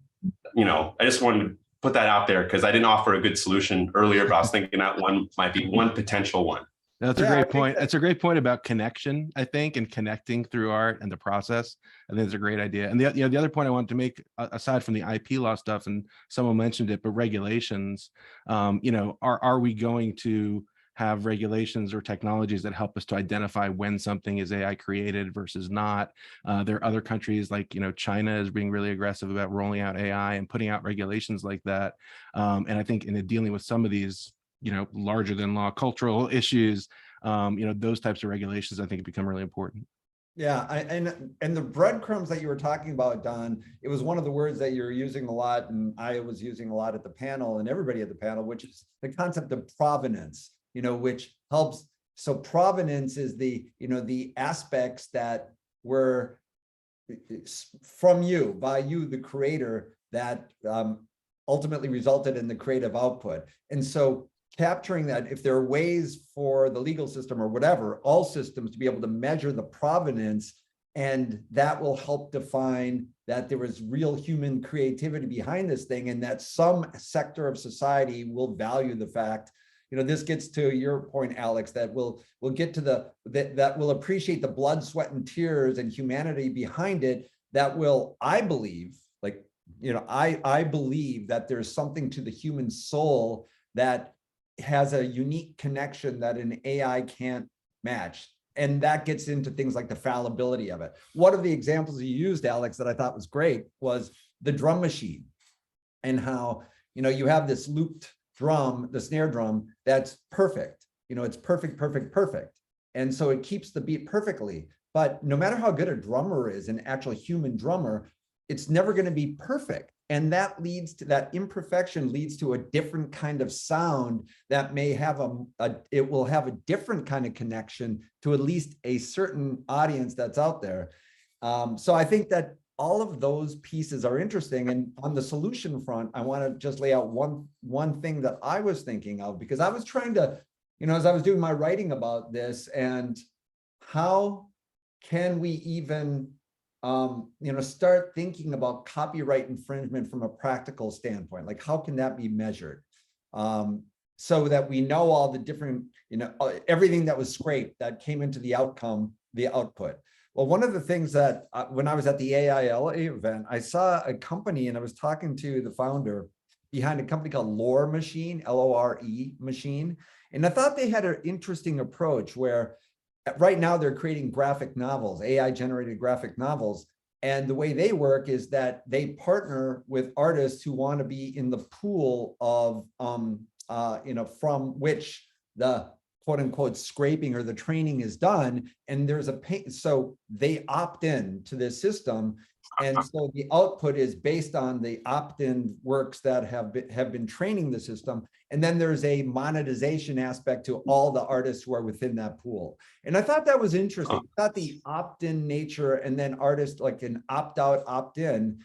I just wanted to put that out there because I didn't offer a good solution earlier, but I was thinking that one might be one potential one. That's a great point. That's a great point about connection, I think, and connecting through art and the process. I think it's a great idea. And the other point I wanted to make, aside from the IP law stuff, and someone mentioned it, but regulations, are we going to have regulations or technologies that help us to identify when something is AI created versus not? There are other countries like, China is being really aggressive about rolling out AI and putting out regulations like that. And I think in dealing with some of these, larger than law cultural issues, those types of regulations, I think, become really important. Yeah, and the breadcrumbs that you were talking about, Don, it was one of the words that you're using a lot, and I was using a lot at the panel, and everybody at the panel, which is the concept of provenance, which helps. So provenance is the aspects that were from you, by you, the creator, that ultimately resulted in the creative output. And so capturing that, if there are ways for the legal system or whatever, all systems to be able to measure the provenance, and that will help define that there was real human creativity behind this thing, and that some sector of society will value the fact, this gets to your point, Alex, that we'll get to that will appreciate the blood, sweat, and tears and humanity behind it, that will, I believe, I believe that there's something to the human soul that has a unique connection that an AI can't match. And that gets into things like the fallibility of it. One of the examples you used, Alex, that I thought was great was the drum machine, and how, you have this looped drum, the snare drum, that's perfect. It's perfect. And so it keeps the beat perfectly. But no matter how good a drummer is, an actual human drummer, it's never going to be perfect. And that leads to, that imperfection leads to a different kind of sound that may have it will have a different kind of connection to at least a certain audience that's out there. So I think that all of those pieces are interesting. And on the solution front, I want to just lay out one thing that I was thinking of, because I was trying to, as I was doing my writing about this, and how can we even start thinking about copyright infringement from a practical standpoint? Like, how can that be measured? So that we know all the different, everything that was scraped that came into the outcome, the output. Well, one of the things that when I was at the AILA event, I saw a company, and I was talking to the founder behind a company called Lore Machine, L-O-R-E Machine. And I thought they had an interesting approach where right now they're creating graphic novels, AI generated graphic novels. And the way they work is that they partner with artists who want to be in the pool of, from which the quote unquote scraping or the training is done, and there's a pay, so they opt in to this system. And so the output is based on the opt-in works that have been training the system. And then there's a monetization aspect to all the artists who are within that pool. And I thought that was interesting. I thought the opt-in nature and then artists like an opt-out, opt-in.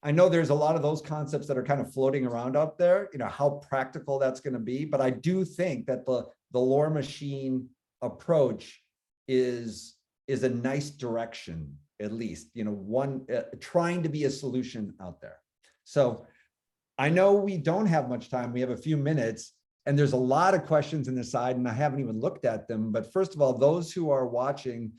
I know there's a lot of those concepts that are kind of floating around out there, you know, how practical that's going to be. But I do think that the lore machine approach is a nice direction, at least, you know, one trying to be a solution out there. So I know we don't have much time. We have a few minutes, and there's a lot of questions in the side, and I haven't even looked at them. But first of all, those who are watching,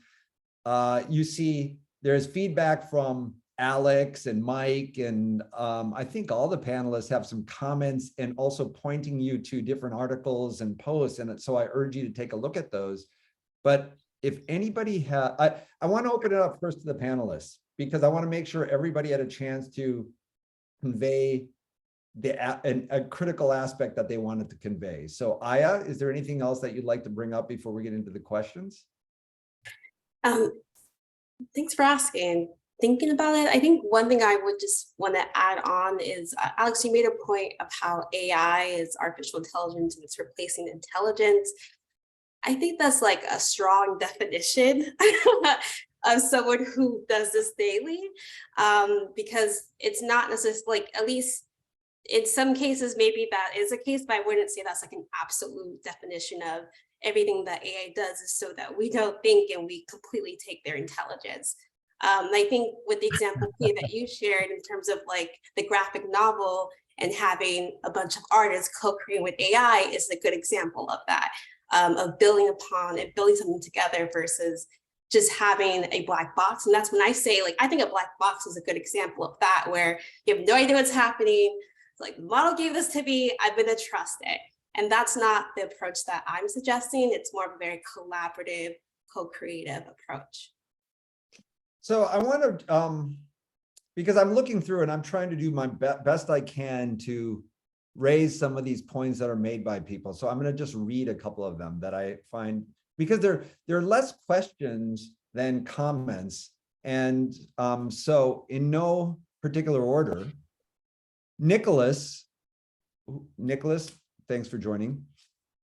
you see there's feedback from Alex and Mike, and I think all the panelists have some comments and also pointing you to different articles and posts. And so I urge you to take a look at those. But if anybody has, I want to open it up first to the panelists, because I want to make sure everybody had a chance to convey a critical aspect that they wanted to convey. So Aya, is there anything else that you'd like to bring up before we get into the questions? Thanks for asking. Thinking about it, I think one thing I would just want to add on is, Alex, you made a point of how AI is artificial intelligence and it's replacing intelligence. I think that's like a strong definition of someone who does this daily, because it's not necessarily, like, at least in some cases, maybe that is a case, but I wouldn't say that's like an absolute definition of everything that AI does is so that we don't think and we completely take their intelligence. I think with the example that you shared in terms of like the graphic novel and having a bunch of artists co-creating with AI is a good example of that. Of building upon and building something together versus just having a black box. And that's when I say, like, I think a black box is a good example of that, where you have no idea what's happening. It's like, the model gave this to me, I'm gonna trust it. And that's not the approach that I'm suggesting. It's more of a very collaborative, co-creative approach. So I want to, because I'm looking through and I'm trying to do my best I can to raise some of these points that are made by people. So I'm going to just read a couple of them that I find, because there are less questions than comments. And so in no particular order, Nicholas, thanks for joining.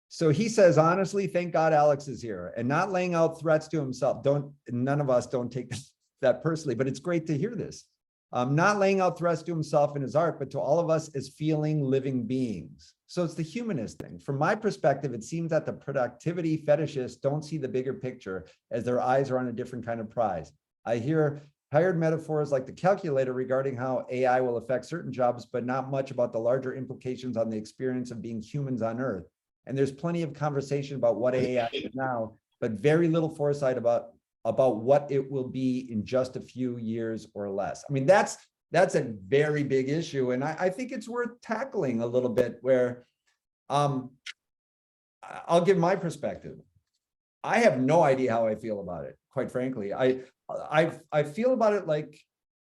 So he says, honestly, thank God Alex is here and not laying out threats to himself. None of us don't take that personally, but it's great to hear this. Not laying out threats to himself and his art, but to all of us as feeling living beings. So it's the humanist thing. From my perspective, it seems that the productivity fetishists don't see the bigger picture, as their eyes are on a different kind of prize. I hear tired metaphors like the calculator regarding how AI will affect certain jobs, but not much about the larger implications on the experience of being humans on Earth. And there's plenty of conversation about what AI is now, but very little foresight about what it will be in just a few years or less. I mean, that's a very big issue. And I think it's worth tackling a little bit, where I'll give my perspective. I have no idea how I feel about it, quite frankly. I feel about it like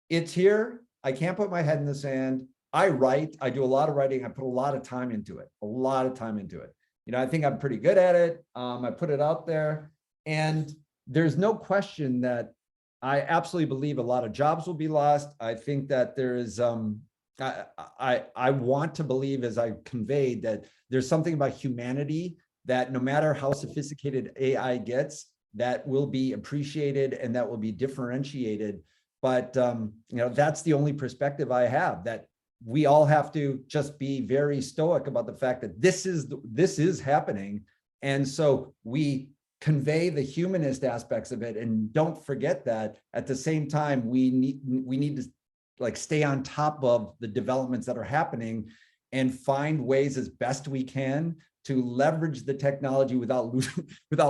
it's here. I can't put my head in the sand. I write, I do a lot of writing. I put a lot of time into it, You know, I think I'm pretty good at it. I put it out there, and there's no question that I absolutely believe a lot of jobs will be lost. I think that there is, I want to believe, as I conveyed, that there's something about humanity that no matter how sophisticated AI gets, that will be appreciated and that will be differentiated. But, you know, that's the only perspective I have, that we all have to just be very stoic about the fact that this is happening. And so we convey the humanist aspects of it, and don't forget that at the same time we need to like stay on top of the developments that are happening and find ways as best we can to leverage the technology without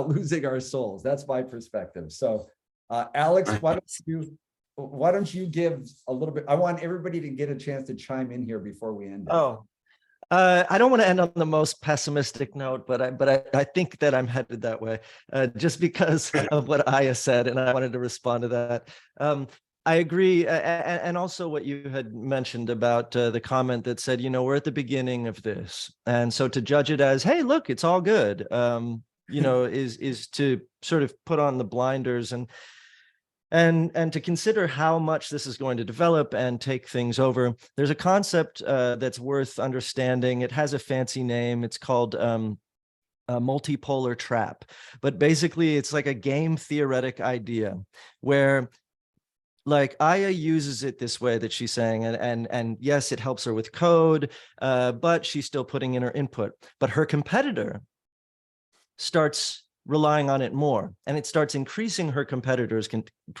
losing our souls. That's my perspective. So Alex, why don't you give a little bit? I want everybody to get a chance to chime in here before we end. I don't want to end on the most pessimistic note, but I think that I'm headed that way, just because of what Aya said, and I wanted to respond to that. I agree, and also what you had mentioned about the comment that said, you know, we're at the beginning of this, and so to judge it as, hey, look, it's all good. is to sort of put on the blinders and to consider how much this is going to develop and take things over. There's a concept that's worth understanding. It has a fancy name. It's called a multipolar trap. But basically, it's like a game theoretic idea where, like, Aya uses it this way that she's saying, and yes, it helps her with code, but she's still putting in her input. But her competitor starts relying on it more, and it starts increasing her competitor's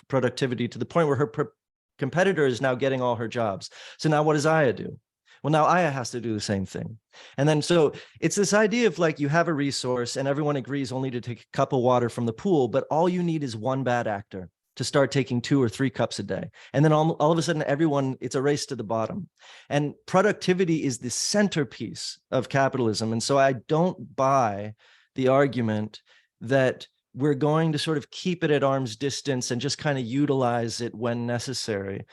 productivity to the point where her competitor is now getting all her jobs. So now what does Aya do? Well, now Aya has to do the same thing. And then so it's this idea of, like, you have a resource and everyone agrees only to take a cup of water from the pool, but all you need is one bad actor to start taking 2 or 3 cups a day. And then all of a sudden, everyone, it's a race to the bottom. And productivity is the centerpiece of capitalism. And so I don't buy the argument that we're going to sort of keep it at arm's distance and just kind of utilize it when necessary.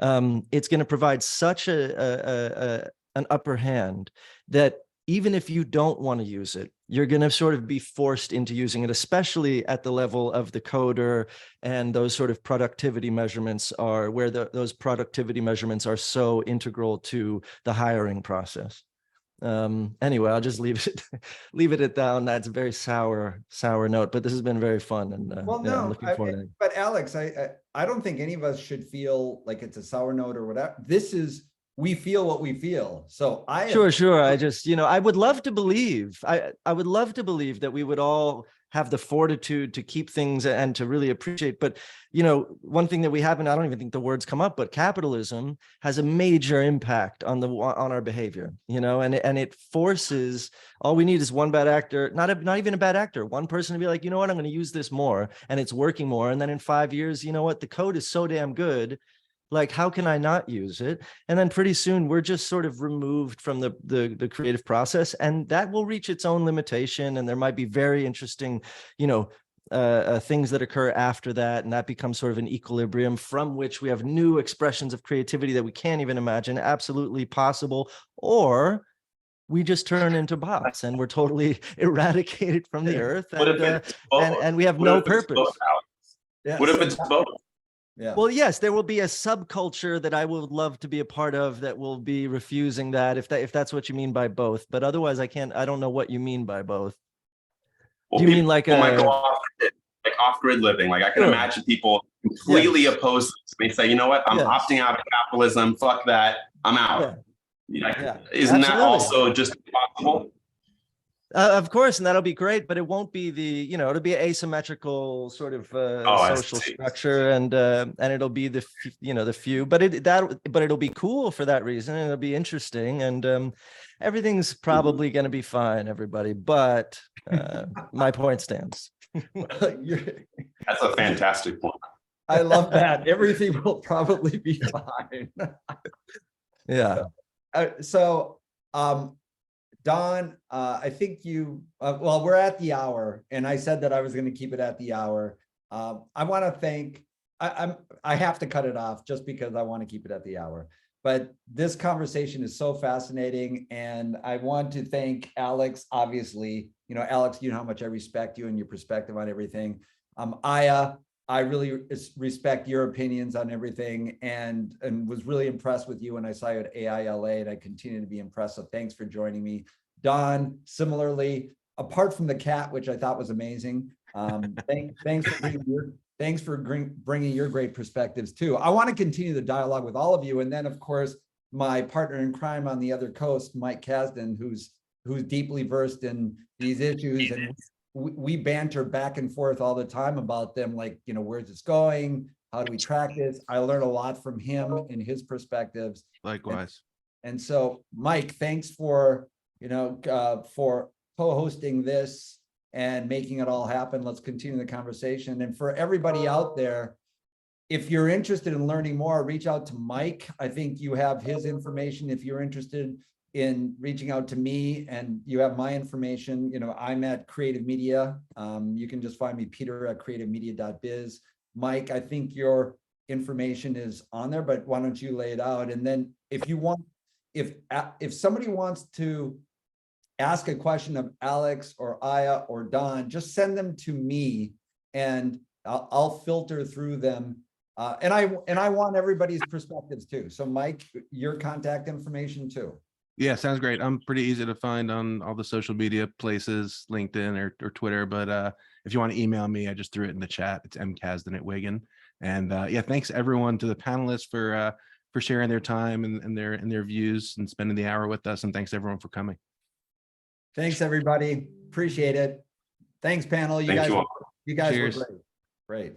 It's going to provide such an upper hand that even if you don't want to use it, you're going to sort of be forced into using it, especially at the level of the coder, and those sort of productivity measurements are where those productivity measurements are so integral to the hiring process. Anyway, I'll just leave it at that. That's a very sour note, but this has been very fun, and well, yeah, no, I'm looking forward to it. But Alex, I don't think any of us should feel like it's a sour note or whatever. We feel what we feel. So Sure. I just, I would love to believe, I would love to believe that we would all have the fortitude to keep things and to really appreciate. But, one thing that we haven't, I don't even think the words come up, but capitalism has a major impact on our behavior, and it forces, all we need is one bad actor, not even a bad actor, one person to be like, you know what, I'm going to use this more, and it's working more. And then in 5 years, you know what, the code is so damn good. Like, how can I not use it? And then pretty soon we're just sort of removed from the creative process, and that will reach its own limitation. And there might be very interesting, things that occur after that. And that becomes sort of an equilibrium from which we have new expressions of creativity that we can't even imagine, absolutely possible. Or we just turn into bots and we're totally eradicated from the earth, and we have no purpose. What if it's both? Yeah. Well, yes, there will be a subculture that I would love to be a part of that will be refusing that, if that's what you mean by both. But otherwise, I don't know what you mean by both. Well, do you mean like might go off-grid living? Like, I can imagine people completely opposed to this. They say, you know what, I'm opting out of capitalism. Fuck that. I'm out. Isn't that also just possible? Of course, and that'll be great, but it won't be it'll be asymmetrical sort of social structure, and it'll be the few, but it'll be cool for that reason, and it'll be interesting, and everything's probably going to be fine, everybody. But my point stands. That's a fantastic point. I love that. Everything will probably be fine. Yeah. So, Don, I think we're at the hour, and I said that I was going to keep it at the hour. I want to thank, I have to cut it off just because I want to keep it at the hour. But this conversation is so fascinating, and I want to thank Alex, obviously. Alex, you know how much I respect you and your perspective on everything. Aya, I really respect your opinions on everything, and was really impressed with you when I saw you at AILA, and I continue to be impressed. So thanks for joining me. Don, similarly, apart from the cat, which I thought was amazing. Thanks for bringing your great perspectives too. I want to continue the dialogue with all of you, and then of course my partner in crime on the other coast, Mike Kasdan, who's deeply versed in these issues, and we banter back and forth all the time about them, like, where's this going? How do we track this? I learn a lot from him and his perspectives. Likewise. And so, Mike, thanks for co-hosting this and making it all happen. Let's continue the conversation. And for everybody out there, if you're interested in learning more, reach out to Mike. I think you have his information. If you're interested in reaching out to me, and you have my information, I'm at Creative Media. You can just find me, Peter, at creativemedia.biz. Mike, I think your information is on there, but why don't you lay it out? And then if you want, if somebody wants to ask a question of Alex or Aya or Don, just send them to me and I'll filter through them. And I want everybody's perspectives too. So Mike, your contact information too. Yeah, sounds great. I'm pretty easy to find on all the social media places, LinkedIn or Twitter. But if you want to email me, I just threw it in the chat. It's mkasdan@wigan. And yeah, thanks everyone, to the panelists for sharing their time and their views and spending the hour with us. And thanks everyone for coming. Thanks everybody. Appreciate it. Thanks panel. You Thank guys, you all. you guys were Cheers. great. Great.